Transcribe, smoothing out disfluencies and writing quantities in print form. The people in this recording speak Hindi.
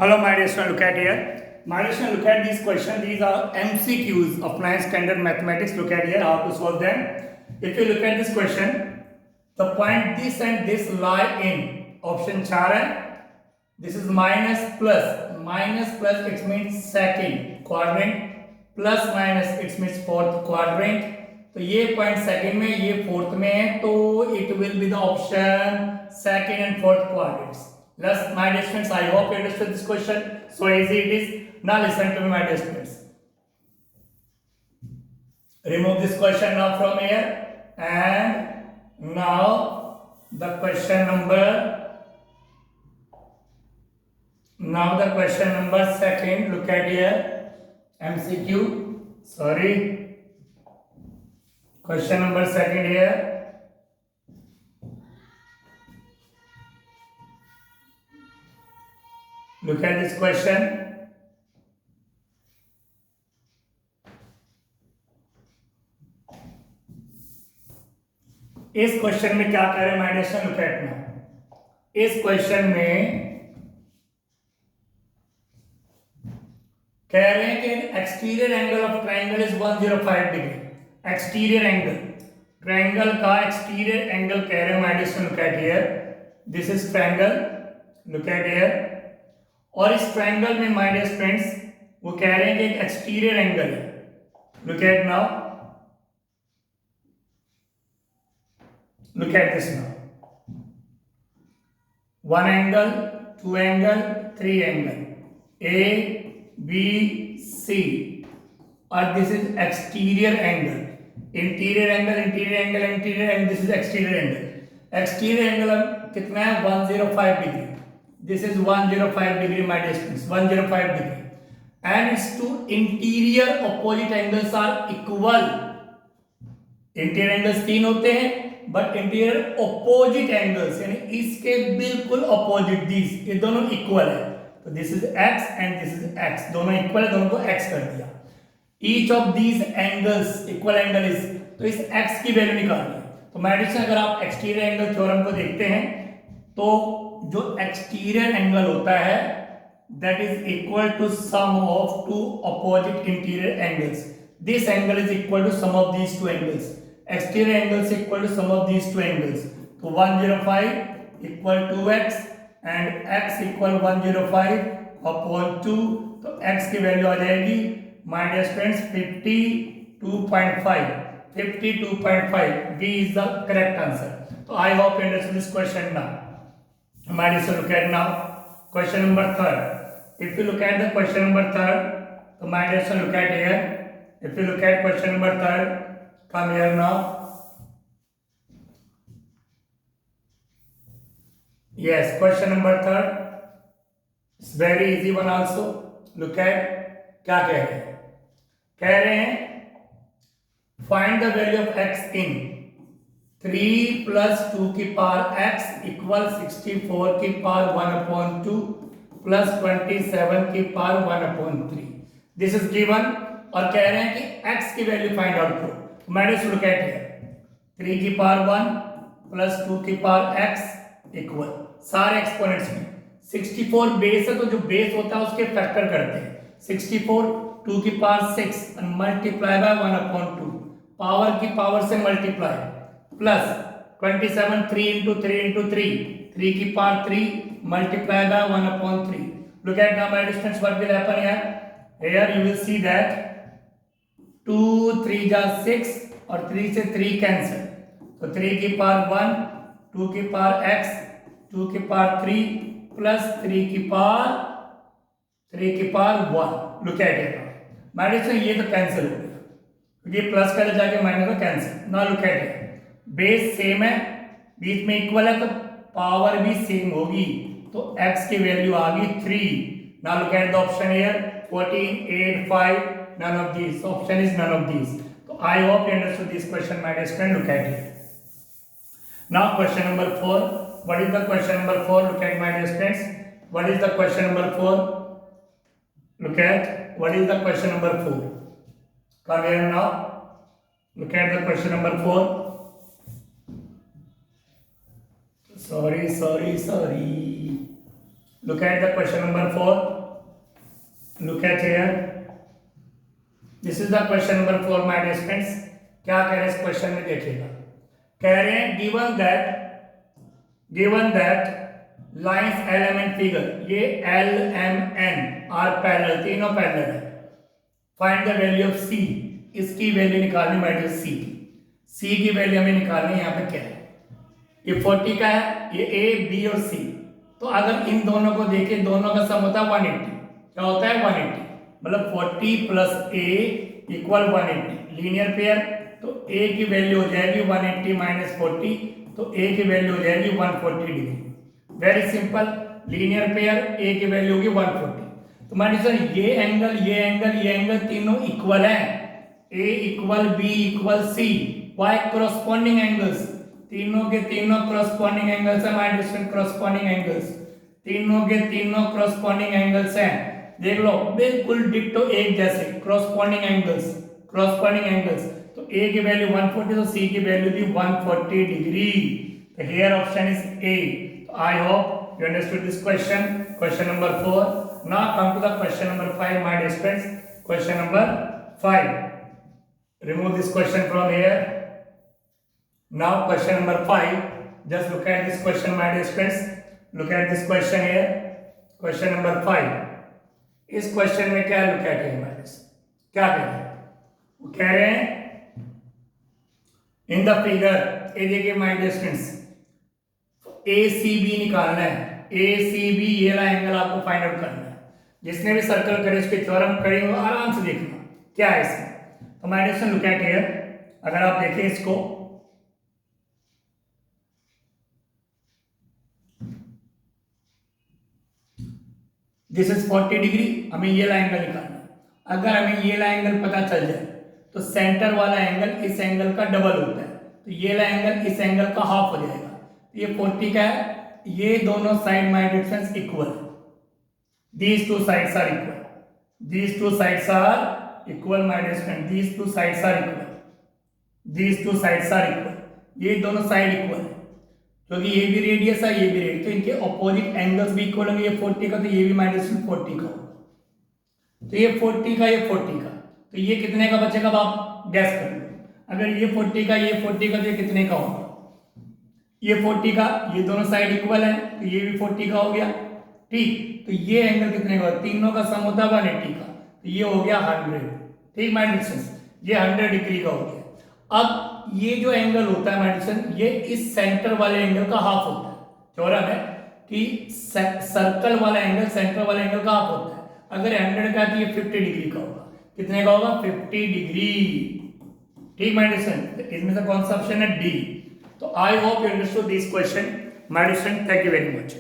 Hello, my dear student, look at here. My dear student, look at these questions. These are MCQs of 9th standard mathematics. Look at here how to solve them. If you look at this question, the point this and this lie in option 4 है. This is minus plus. Minus plus it means second quadrant. Plus minus it means fourth quadrant. तो ये पॉइंट सेकंड में, ये फोर्थ में है, तो it will be the option second and fourth quadrants. Thus, my dear students, I hope you understood this question. So easy it is. Now listen to me, my dear students. Remove this question now from here, and now the question number. Now the question number second. Look at here. MCQ. Sorry. Question number second here. Look at this question. इस क्वेश्चन में क्या कह रहे हैं my dear student? Look at now. इस क्वेश्चन में कह रहे हैं कि exterior angle of triangle is 105 degree. Exterior angle, triangle का एक्सटीरियर एंगल कह रहे हैं my dear student. Look at here. This is triangle. Look at here. और इस ट्रायंगल में माय डियर फ्रेंड्स वो कह रहे हैं कि एक एक्सटीरियर एंगल है. Look at now. Look at this now. One angle, two angle, three angle, A B C, और this is exterior angle. Interior angle, interior angle, interior angle. This is exterior angle. Exterior angle कितना है? 105 degree. This is 105 degree, my distance 105 degree, and its two interior opposite angles are equal. Interior angles तीन होते हैं, but interior opposite angles यानी इसके बिल्कुल opposite these, ये दोनों equal है. तो this is x and this is x, दोनों equal है, दोनों को x कर दिया. Each of these angles equal angle is, तो इस x की वैल्यू निकालनी है. तो my distance अगर आप एक्सटीरियर एंगल थ्योरम को देखते हैं तो जो एक्सटीरियर एंगल होता है that is equal to sum of two opposite interior angles. This angle is equal to sum of these two angles. Exterior angle is equal to sum of these two angles. तो 105 equal to x and x equal 105 upon 2. तो x की वैल्यू आ जाएगी my dear friends 52.5. 52.5. B is the correct answer. तो I hope you understood this question now. My dear students, look at now question number 3rd. If you look at the question number 3rd, so my dear students, look at here. If you look at question number 3rd, come here now. Yes, question number 3rd. It's very easy one also. Look at क्या कह रहे हैं. कह रहे हैं find the value of x in 3 plus 2 की पावर x इक्वल 64 की पावर 1/2 प्लस 27 की पावर 1/3. दिस इज गिवन और कह रहे हैं कि x की वैल्यू फाइंड आउट करो. तो मैं डिस लुक एट हियर. 3 की पावर 1 प्लस 2 की पावर x इक्वल सारे एक्सपोनेंट्स में 64 बेस है, तो जो बेस होता है उसके फैक्टर करते हैं. 64 2 की पावर 6 और मल्टीप्लाई बाय 1/2 पावर की पावर से मल्टीप्लाई प्लस 27 3 into 3 into 3 3 की power 3 multiplied by 1/3. Look at now my distance. What will happen here? Here you will see that 2 3 जा 6 और 3 से 3 cancel. तो 3 की पावर 1, 2 की पावर x, 2 की पावर 3 प्लस 3 की power 1. Look at it. My distance ये तो कैंसिल हो गया क्योंकि ये प्लस कर जाके माइनस का cancel. Now look at it. Base same है, बीच में इक्वल है, तो पावर भी सेम होगी. तो x की वैल्यू आ गई 3. Now look at the option here 14 8 5. None of this. Option is none of this. तो I hope you understood this question my dear student. Look at it. Now question number 4. What is the question number 4? Look at my dear students. What is the question number 4? Look at what is the question number 4. Come here now. Look at the question number 4. Sorry. Look at the question number 4. Look at here. This is the question number 4, my dear students. क्या कह रहे हैं इस क्वेश्चन में देखिएगा. कह रहे हैं given that lines L, M and figure, ये L, M, N are parallel, तीनों पैरेलल है. Find the value of C. इसकी वैल्यू निकालनी my dear C की. C की वैल्यू हमें निकालनी है. यहाँ पे क्या है? ये 40 का है, ये A, B और C. तो अगर इन दोनों को देखें, दोनों का सम होता है 180. क्या होता है 180? मतलब 40 plus A equal 180. Linear pair, तो A की वैल्यू हो जाएगी 180 माइनस 40, तो A की वैल्यू हो जाएगी 140 degree. Very simple. Linear pair, A की वैल्यू होगी 140. तो मान लीजिए ये एंगल तीनों इक्वल है. A equal B equal C. By corresponding angles, तीनों के तीनों corresponding एंगल्स है. माय डिस्टेंस corresponding एंगल्स, तीनों के तीनों corresponding एंगल्स हैं. देख लो बिल्कुल डिक्टो एक जैसे corresponding एंगल्स. तो A की वैल्यू 140, तो C की वैल्यू थी 140 डिग्री. तो हियर ऑप्शन इज A. तो I hope you understood this question number 4. Now come to the question number 5, my dear friends. Question number 5. Remove this question from here. Now question number 5. Just look at this question, my dear friends. Look at this question here. Question number 5. इस क्वेश्चन में क्या look at here, my dear? क्या कह रहे हैं? वो कह रहे हैं in the figure, ये देखिए my dear friends, ACB निकालना है. ACB ये वाला एंगल आपको फाइंड आउट करना है. जिसने भी सर्कल करे उसके थ्योरम करेंगे आराम से देखना क्या है इसमें. तो my dear look at here. अगर आप देखें इसको, दिस इज 40 डिग्री. हमें ये वाला एंगल निकालना है. अगर हमें ये वाला एंगल पता चल जाए तो सेंटर वाला एंगल इस एंगल का डबल होता है. तो ये वाला एंगल इस एंगल का हाफ हो जाएगा. ये 40 का है. ये दोनों side my distance equal. These two sides are equal. These two sides are equal, my dear friend. These two sides are equal. These two sides are equal. ये दोनों साइड इक्वल है क्योंकि ये भी रेडियस है, ये भी रेडियस. तो इनके ऑपोजिट एंगल्स भी इक्वल होंगे. ये 40 का, तो ये भी माय डियर फ्रेंड 40 का होगा. तो ये 40 का, ये 40 का. तो ये कितने का बचेगा अब आप गैस कर लो. अगर ये 40 का, ये 40 का, तो ये कितने का होगा? ये 40 का, ये दोनों साइड इक्वल है, तो ये भी 40 का हो गया. ठीक. तो ये एंगल कितने का? तीनों का सम होता है 180 का. तो ये हो गया 100. ठीक माय डियर फ्रेंड्स, ये 100 डिग्री का हो गया. अब ये जो एंगल होता है माय डियर फ्रेंड्स, ये इस सेंटर वाले एंगल का हाफ होता है. थ्योरम है कि सर्कल वाला एंगल सेंटर वाले एंगल का हाफ होता है. अगर 100 का, तो ये 50 डिग्री का होगा. कितने का होगा? 50 डिग्री. ठीक माय डियर फ्रेंड्स, इसमें से कौन सा ऑप्शन है? डी. तो I hope you understood this question my dear friends. Thank you very much.